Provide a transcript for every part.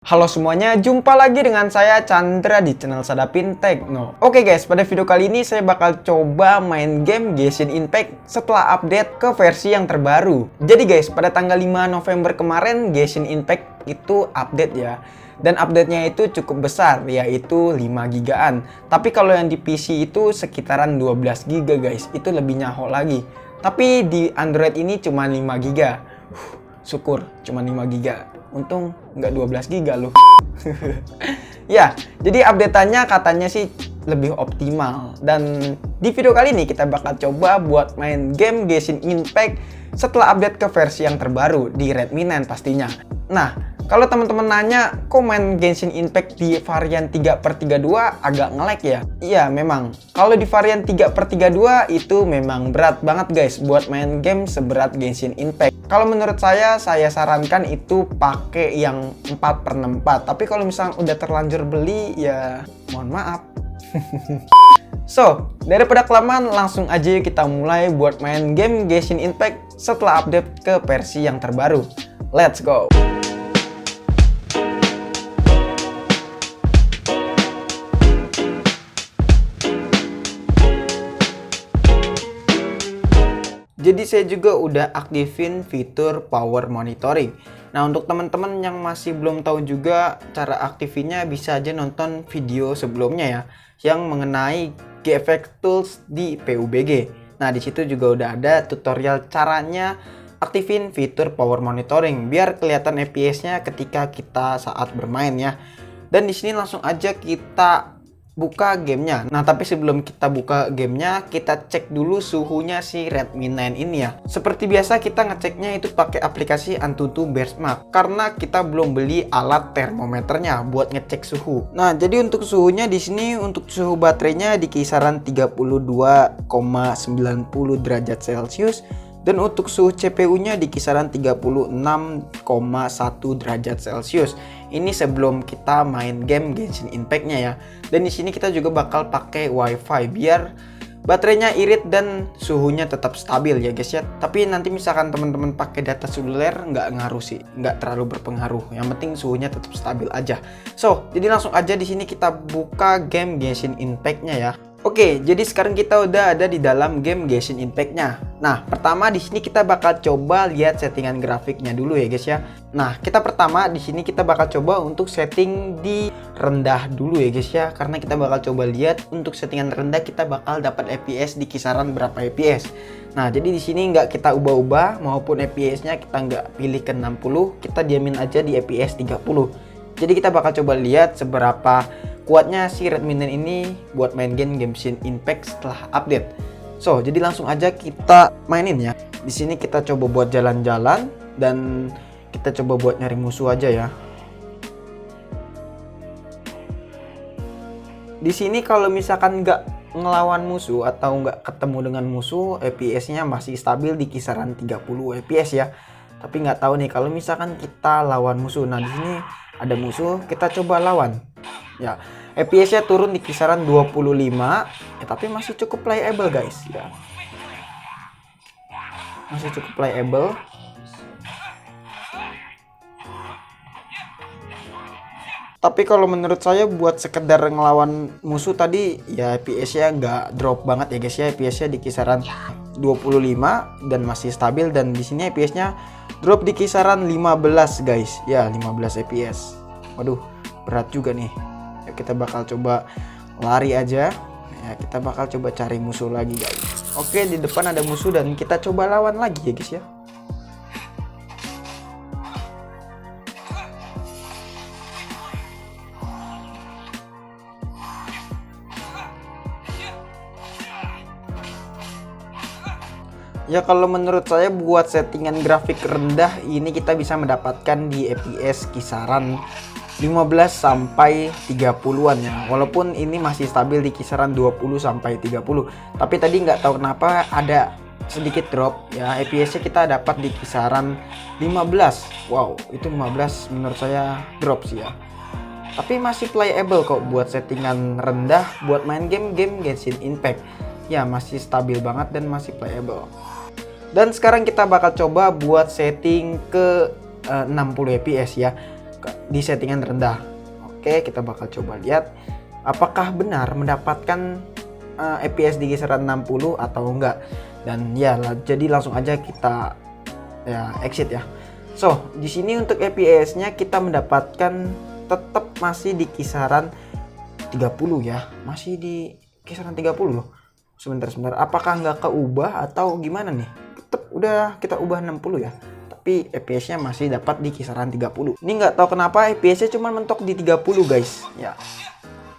Halo semuanya, jumpa lagi dengan saya Chandra di channel Sadapin Tekno. Oke guys, pada video kali ini saya bakal coba main game Genshin Impact setelah update ke versi yang terbaru. Jadi guys, pada tanggal 5 November kemarin Genshin Impact itu update ya. Dan update-nya itu cukup besar, yaitu 5 gigaan. Tapi kalau yang di PC itu sekitaran 12 giga guys, itu lebih nyaho lagi. Tapi di Android ini cuma 5 giga. Syukur, cuma 5 giga. Untung nggak 12 giga loh. Ya, jadi update-nya katanya sih lebih optimal. Dan di video kali ini kita bakal coba buat main game Genshin Impact setelah update ke versi yang terbaru di Redmi 9 pastinya. Nah, kalau teman-teman nanya, kok main Genshin Impact di varian 3/32 agak nge-lag ya? Iya, memang. Kalau di varian 3/32 itu memang berat banget guys buat main game seberat Genshin Impact. Kalau menurut saya sarankan itu pakai yang 4/64. Tapi kalau misalnya udah terlanjur beli, ya mohon maaf. So, daripada kelamaan, langsung aja kita mulai buat main game Genshin Impact setelah update ke versi yang terbaru. Let's go! Jadi saya juga udah aktifin fitur power monitoring. Nah, untuk teman-teman yang masih belum tahu juga cara aktifinnya, bisa aja nonton video sebelumnya ya, yang mengenai GFX Tools di PUBG. Nah, di situ juga udah ada tutorial caranya aktifin fitur power monitoring biar kelihatan FPS-nya ketika kita saat bermain ya. Dan di sini langsung aja kita buka gamenya. Nah, tapi sebelum kita buka gamenya, kita cek dulu suhunya si Redmi 9 ini ya. Seperti biasa kita ngeceknya itu pakai aplikasi Antutu Benchmark karena kita belum beli alat termometernya buat ngecek suhu. Nah, jadi untuk suhunya di sini untuk suhu baterainya di kisaran 32,90 derajat Celcius. Dan untuk suhu CPU-nya di kisaran 36,1 derajat Celcius. Ini sebelum kita main game Genshin Impact-nya ya. Dan di sini kita juga bakal pakai WiFi biar baterainya irit dan suhunya tetap stabil ya guys ya. Tapi nanti misalkan teman-teman pakai data seluler nggak ngaruh sih, nggak terlalu berpengaruh. Yang penting suhunya tetap stabil aja. So, jadi langsung aja di sini kita buka game Genshin Impact-nya ya. Oke, jadi sekarang kita udah ada di dalam game Genshin Impact-nya. Nah, pertama di sini kita bakal coba lihat settingan grafiknya dulu ya guys ya. Nah, kita pertama di sini kita bakal coba untuk setting di rendah dulu ya guys ya, karena kita bakal coba lihat untuk settingan rendah kita bakal dapat FPS di kisaran berapa FPS. Nah, jadi di sini nggak kita ubah-ubah maupun FPS-nya kita nggak pilih ke 60, kita diamin aja di FPS 30. Jadi kita bakal coba lihat seberapa kuatnya si Redmi 9 ini buat main game Genshin Impact setelah update. So, jadi langsung aja kita mainin ya. Di sini kita coba buat jalan-jalan dan kita coba buat nyari musuh aja ya. Di sini kalau misalkan nggak ngelawan musuh atau nggak ketemu dengan musuh, FPS-nya masih stabil di kisaran 30 FPS ya. Tapi nggak tahu nih kalau misalkan kita lawan musuh. Nah, di sini ada musuh, kita coba lawan. Ya, FPS-nya turun di kisaran 25, ya, tapi masih cukup playable guys ya. Masih cukup playable. Tapi kalau menurut saya buat sekedar ngelawan musuh tadi ya FPS-nya nggak drop banget ya guys ya. FPS-nya di kisaran 25 dan masih stabil, dan di sini FPS-nya drop di kisaran 15 guys. Ya, 15 FPS. Waduh, berat juga nih. Ya, kita bakal coba lari aja. Ya, kita bakal coba cari musuh lagi guys. Oke, di depan ada musuh dan kita coba lawan lagi ya guys ya. Ya, kalau menurut saya buat settingan grafik rendah ini kita bisa mendapatkan di FPS kisaran 15 sampai 30-an ya. Walaupun ini masih stabil di kisaran 20 sampai 30. Tapi tadi nggak tahu kenapa ada sedikit drop ya. FPS-nya kita dapat di kisaran 15. Wow, itu 15 menurut saya drop sih ya. Tapi masih playable kok buat settingan rendah buat main game-game Genshin Impact. Ya, masih stabil banget dan masih playable. Dan sekarang kita bakal coba buat setting ke 60 fps ya. di settingan rendah. Oke, kita bakal coba lihat apakah benar mendapatkan FPS di kisaran 60 atau enggak. Dan ya, jadi langsung aja kita ya exit ya. So, di sini untuk FPS-nya kita mendapatkan tetap masih di kisaran 30 ya. Masih di kisaran 30 loh. Sebentar. Apakah nggak keubah atau gimana nih? Tetap udah kita ubah 60 ya. Tapi FPS-nya masih dapat di kisaran 30. Ini nggak tahu kenapa FPS-nya cuma mentok di 30 guys. Ya.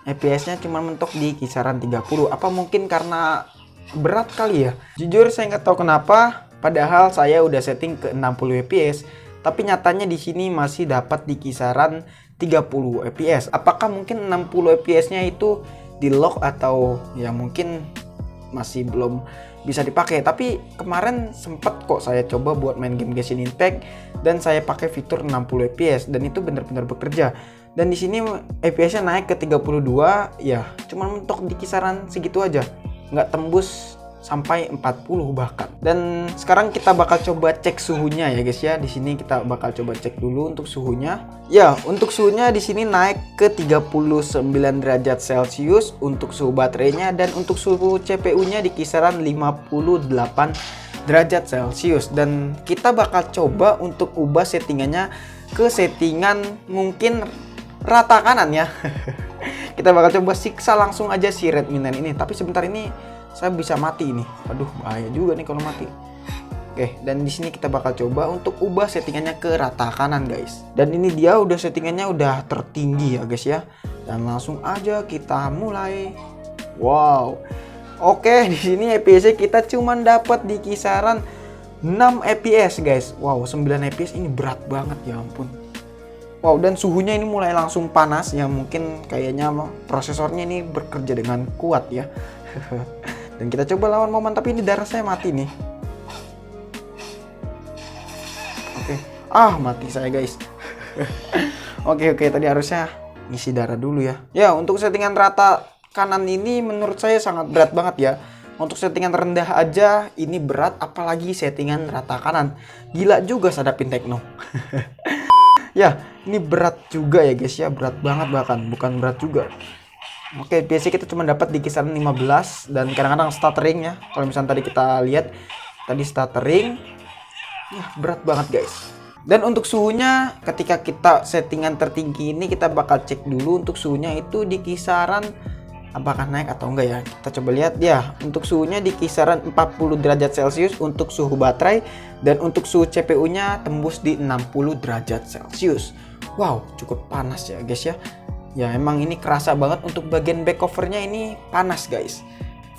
FPS-nya cuma mentok di kisaran 30. Apa mungkin karena berat kali ya? Jujur saya nggak tahu kenapa. Padahal saya udah setting ke 60 fps, tapi nyatanya di sini masih dapat di kisaran 30 fps. Apakah mungkin 60 fps-nya itu di lock atau ya mungkin masih belum bisa dipakai? Tapi kemarin sempet kok saya coba buat main game Genshin Impact dan saya pakai fitur 60 fps dan itu benar-benar bekerja. Dan di sini fps-nya naik ke 32 ya, cuman mentok di kisaran segitu aja. Nggak tembus sampai 40 bahkan. Dan sekarang kita bakal coba cek suhunya ya guys ya. Di sini kita bakal coba cek dulu untuk suhunya. Ya, untuk suhunya di sini naik ke 39 derajat Celcius untuk suhu baterainya, dan untuk suhu CPU-nya di kisaran 58 derajat Celcius. Dan kita bakal coba untuk ubah settingannya ke settingan mungkin rata kanan ya. Kita bakal coba siksa langsung aja si Redmi 9 ini. Tapi sebentar, ini saya bisa mati ini. Waduh, bahaya juga nih kalau mati. Oke, dan di sini kita bakal coba untuk ubah settingannya ke rata kanan guys. Dan ini dia udah settingannya udah tertinggi ya guys ya. Dan langsung aja kita mulai. Wow. Oke, di sini FPS-nya kita cuman dapat di kisaran 6 FPS guys. Wow, 9 FPS ini berat banget ya ampun. Wow, dan suhunya ini mulai langsung panas ya, mungkin kayaknya prosesornya ini bekerja dengan kuat ya. Dan kita coba lawan Momen, tapi ini darah saya mati nih. Oke. Mati saya guys. Oke, tadi harusnya ngisi darah dulu ya. Ya, untuk settingan rata kanan ini menurut saya sangat berat banget ya. Untuk settingan rendah aja ini berat, apalagi settingan rata kanan. Gila juga Sadapin Tekno. Ya, ini berat juga ya guys ya, berat banget bahkan, bukan berat juga. Oke, biasanya kita cuma dapat di kisaran 15 dan kadang-kadang stuttering ya. Kalau misalnya tadi kita lihat tadi stuttering, ya berat banget guys. Dan untuk suhunya ketika kita settingan tertinggi ini kita bakal cek dulu untuk suhunya itu di kisaran apakah naik atau enggak ya. Kita coba lihat ya, untuk suhunya di kisaran 40 derajat Celcius untuk suhu baterai, dan untuk suhu CPU-nya tembus di 60 derajat Celcius. Wow, cukup panas ya guys ya. Ya emang ini kerasa banget untuk bagian back covernya, ini panas guys.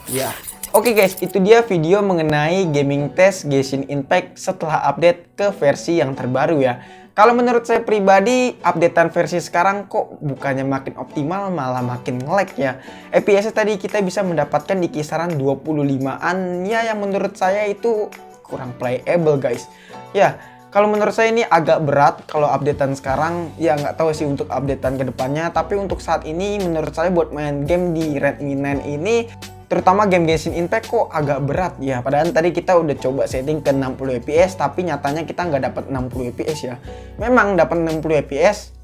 Ya. Oke guys, itu dia video mengenai gaming test Genshin Impact setelah update ke versi yang terbaru ya. Kalau menurut saya pribadi, updatean versi sekarang kok bukannya makin optimal, malah makin nge-lag ya. FPS tadi kita bisa mendapatkan di kisaran 25-an ya, yang menurut saya itu kurang playable guys. Ya, kalau menurut saya ini agak berat kalau updatean sekarang. Ya nggak tahu sih untuk updatean kedepannya, tapi untuk saat ini menurut saya buat main game di Redmi 9 ini, terutama game Genshin Impact kok agak berat ya. Padahal tadi kita udah coba setting ke 60 fps, tapi nyatanya kita nggak dapat 60 fps ya. Memang dapat 60 fps,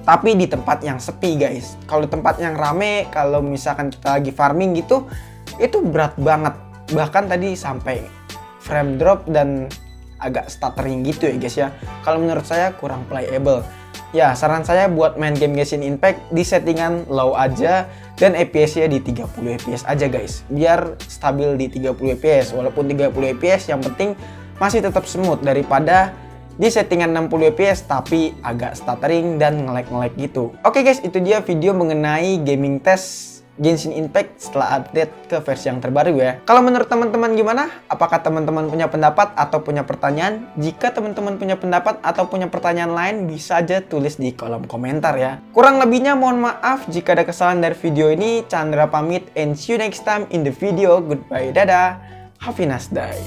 tapi di tempat yang sepi guys. Kalau tempat yang rame, kalau misalkan kita lagi farming gitu, itu berat banget. Bahkan tadi sampai frame drop dan agak stuttering gitu ya guys ya. Kalau menurut saya kurang playable. Ya, saran saya buat main game Genshin Impact di settingan low aja dan FPS-nya di 30 FPS aja guys. Biar stabil di 30 FPS. Walaupun 30 FPS yang penting masih tetap smooth daripada di settingan 60 FPS tapi agak stuttering dan nge-lag gitu. Oke guys, itu dia video mengenai gaming test Genshin Impact setelah update ke versi yang terbaru ya. Kalau menurut teman-teman gimana? Apakah teman-teman punya pendapat atau punya pertanyaan? Jika teman-teman punya pendapat atau punya pertanyaan lain, bisa aja tulis di kolom komentar ya. Kurang lebihnya mohon maaf jika ada kesalahan dari video ini. Chandra pamit and see you next time in the video. Goodbye, dadah. Have a nice day.